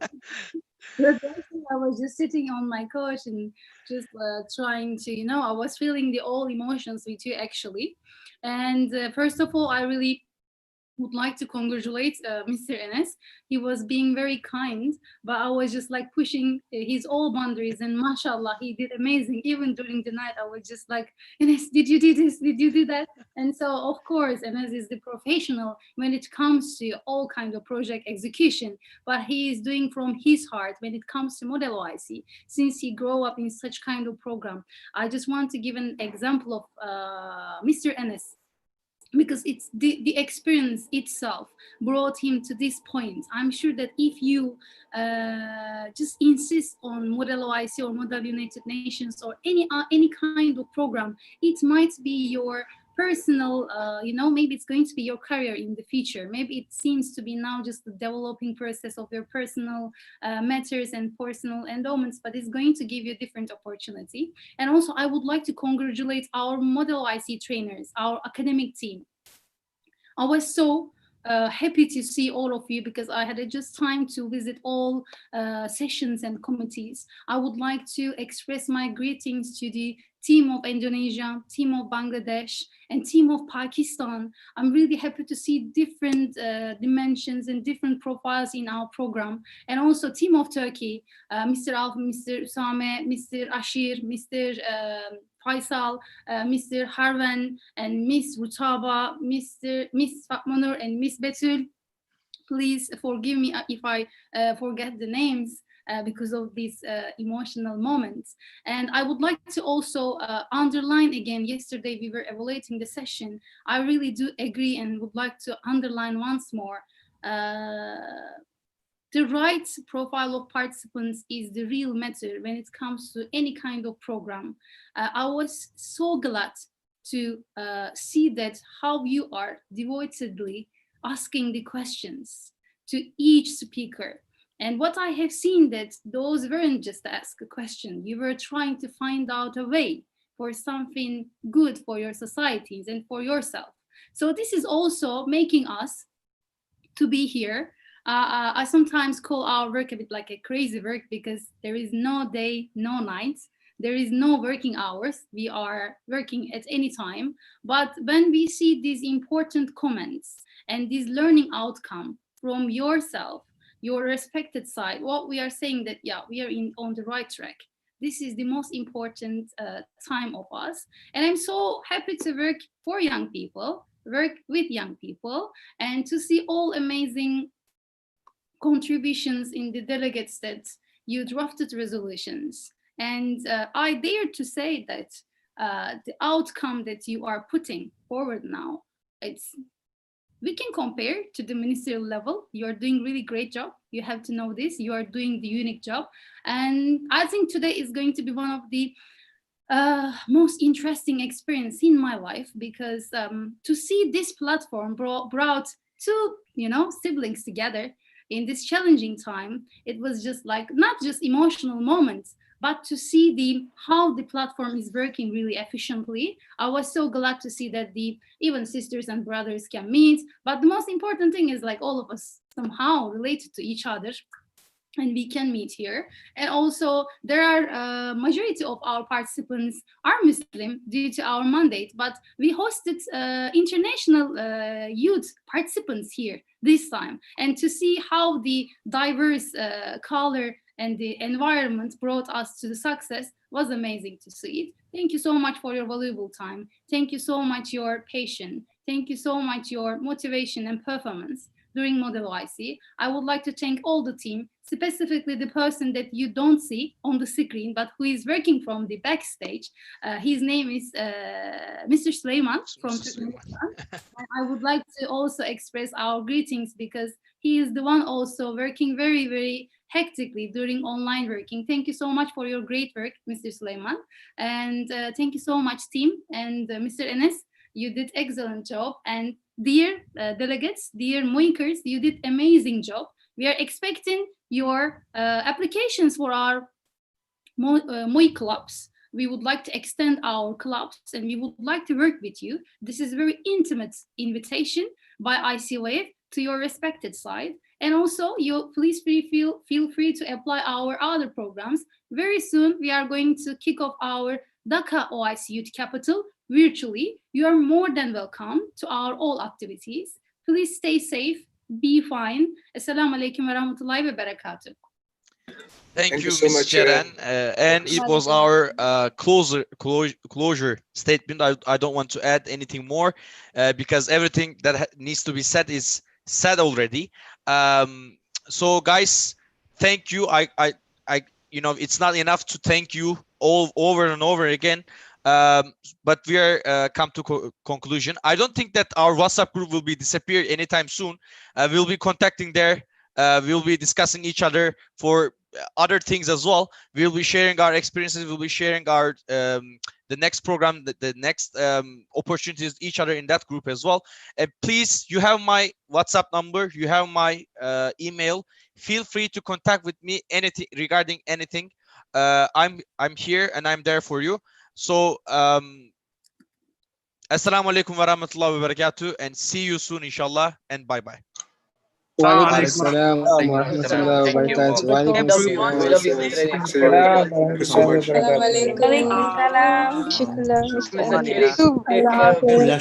sudden. I was just sitting on my couch and just trying to, I was feeling all emotions with you actually. And first of all, I really would like to congratulate Mr. Enes. He was being very kind, but I was just like pushing his all boundaries, and mashallah, he did amazing. Even during the night, I was just like, Enes, did you do this? Did you do that? And so, of course, Enes is the professional when it comes to all kind of project execution, but he is doing from his heart when it comes to model OIC, since he grew up in such kind of program. I just want to give an example of Mr. Enes, because it's the experience itself brought him to this point. I'm sure that if you just insist on Model OIC or Model United Nations or any kind of program, it might be your personal, maybe it's going to be your career in the future. Maybe it seems to be now just the developing process of your personal matters and personal endowments, but it's going to give you a different opportunity. And also, I would like to congratulate our Model IC trainers, our academic team. I was so happy to see all of you because I had just time to visit all sessions and committees. I would like to express my greetings to the team of Indonesia, team of Bangladesh, and team of Pakistan. I'm really happy to see different dimensions and different profiles in our program. And also team of Turkey, Mr. Alf, Mr. Usame, Mr. Ashir, Mr. Faisal, Mr. Harvan, and Miss Rutaba, Miss Fatmanur, and Miss Betul. Please forgive me if I forget the names because of these emotional moments. And I would like to also underline again, yesterday we were evaluating the session. I really do agree and would like to underline once more. The right profile of participants is the real matter when it comes to any kind of program. I was so glad to see that how you are devotedly asking the questions to each speaker. And what I have seen that those weren't just ask a question, you were trying to find out a way for something good for your societies and for yourself. So this is also making us to be here. I sometimes call our work a bit like a crazy work because there is no day, no night. There is no working hours. We are working at any time. But when we see these important comments and this learning outcome from yourself, your respected side, what we are saying that, yeah, we are on the right track. This is the most important time of us. And I'm so happy to work for young people, work with young people, and to see all amazing contributions in the delegates that you drafted resolutions. And I dare to say that the outcome that you are putting forward now, we can compare to the ministerial level. You are doing really great job. You have to know this. You are doing the unique job. And I think today is going to be one of the most interesting experience in my life, because to see this platform brought two, siblings together in this challenging time, it was just like not just emotional moments, but to see how the platform is working really efficiently. I was so glad to see that even sisters and brothers can meet. But the most important thing is like all of us somehow related to each other, and we can meet here. And also there are majority of our participants are Muslim due to our mandate, but we hosted international youth participants here this time. And to see how the diverse color and the environment brought us to the success was amazing to see it. Thank you so much for your valuable time. Thank you so much your patience. Thank you so much your motivation and performance during Model IC. I would like to thank all the team, specifically the person that you don't see on the screen, but who is working from the backstage. His name is Mr. Suleiman from Turkmenistan. I would like to also express our greetings, because he is the one also working very, very hectically during online working. Thank you so much for your great work, Mr. Suleiman. And thank you so much, team. And Mr. Enes, you did excellent job. And dear delegates, dear MOICers, you did amazing job. We are expecting your applications for our MOIC clubs. We would like to extend our clubs, and we would like to work with you. This is a very intimate invitation by ICWave to your respected side. And also, you please feel free to apply our other programs. Very soon, we are going to kick off our Dhaka OIC Youth Capital virtually. You are more than welcome to our all activities. Please stay safe, be fine. Assalamu alaikum wa rahmatullahi wa barakatuh. Thank you, Ms. Ceren. And it was our closure statement. I don't want to add anything more because everything that needs to be said is said already. So guys, thank you. It's not enough to thank you all over and over again. But we are come to conclusion. I don't think that our WhatsApp group will be disappeared anytime soon. We'll be contacting there. We'll be discussing each other for other things as well. We'll be sharing our experiences. We'll be sharing our the next program, the next opportunities each other in that group as well. Please, you have my WhatsApp number. You have my email. Feel free to contact with me anything regarding anything. I'm here and I'm there for you. So assalamu alaikum wa rahmatullahi wa barakatuh, and see you soon inshallah, and bye bye. وعليكم السلام ورحمة الله وبركاته. وعليكم السلام ورحمة الله وبركاته.